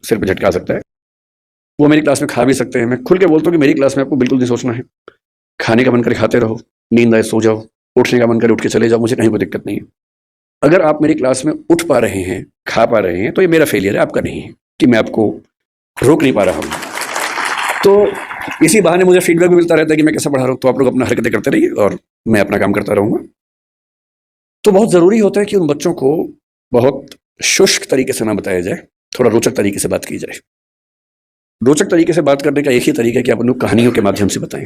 सिर पे झटका सकता है। वो मेरी क्लास में खा भी सकते हैं। मैं खुल के बोलता हूँ कि मेरी क्लास में आपको बिल्कुल नहीं सोचना है, खाने का मन करे खाते रहो, नींद आए सो जाओ, उठने का मन करे उठ के चले जाओ, मुझे कहीं कोई दिक्कत नहीं है। अगर आप मेरी क्लास में उठ पा रहे हैं, खा पा रहे हैं, तो ये मेरा फेलियर है, आपका नहीं है कि मैं आपको रोक नहीं पा रहा हूँ। तो इसी बहाने मुझे फीडबैक भी मिलता रहता है कि मैं कैसा पढ़ा रहा हूँ। तो आप लोग अपना हरकतें करते रहिए और मैं अपना काम करता रहूँगा। तो बहुत ज़रूरी होता है कि उन बच्चों को बहुत शुष्क तरीके से ना बताया जाए, थोड़ा रोचक तरीके से बात की जाए। रोचक तरीके से बात करने का एक ही तरीका है कि आप उनको कहानियों के माध्यम से बताएं,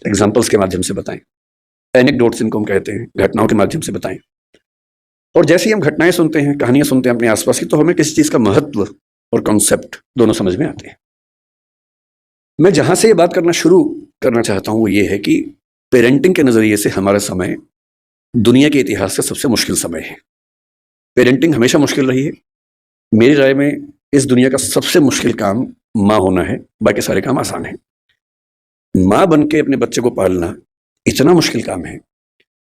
एग्जाम्पल्स के माध्यम से बताएं, एनेक्डोट्स इनको हम कहते हैं, घटनाओं के माध्यम से बताएं। और जैसे ही हम घटनाएं सुनते हैं, कहानियां सुनते हैं अपने आसपास की, तो हमें किसी चीज़ का महत्व और कॉन्सेप्ट दोनों समझ में आते हैं। मैं जहां से ये बात करना शुरू करना चाहता हूं वो ये है कि पेरेंटिंग के नज़रिए से हमारा समय दुनिया के इतिहास से सबसे मुश्किल समय है। पेरेंटिंग हमेशा मुश्किल रही है। मेरी राय में इस दुनिया का सबसे मुश्किल काम माँ होना है, बाकी सारे काम आसान है। माँ बन के अपने बच्चे को पालना इतना मुश्किल काम है।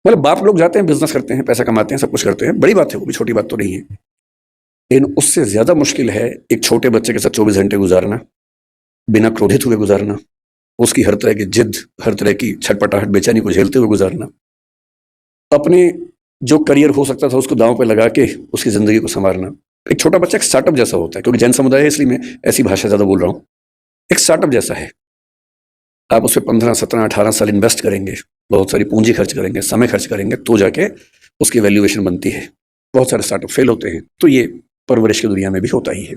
मतलब बाप लोग जाते हैं, बिजनेस करते हैं, पैसा कमाते हैं, सब कुछ करते हैं, बड़ी बात है, वो भी छोटी बात तो नहीं है। लेकिन उससे ज्यादा मुश्किल है एक छोटे बच्चे के साथ 24 घंटे गुजारना, बिना क्रोधित हुए गुजारना, उसकी हर तरह की जिद, हर तरह की छटपटाहट, बेचैनी को झेलते हुए गुजारना, अपने जो करियर हो सकता था उसको दांव पे लगा के उसकी जिंदगी को संवारना। एक छोटा बच्चा एक स्टार्टअप जैसा होता है, क्योंकि जैन समुदाय है इसलिए मैं ऐसी भाषा ज्यादा बोल रहा हूँ। एक स्टार्टअप जैसा है। आप उस पर 15, 17, 18 साल इन्वेस्ट करेंगे, बहुत सारी पूंजी खर्च करेंगे, समय खर्च करेंगे, तो जाके उसकी वैल्यूएशन बनती है। बहुत सारे स्टार्टअप फेल होते हैं, तो ये परवरिश की दुनिया में भी होता ही है।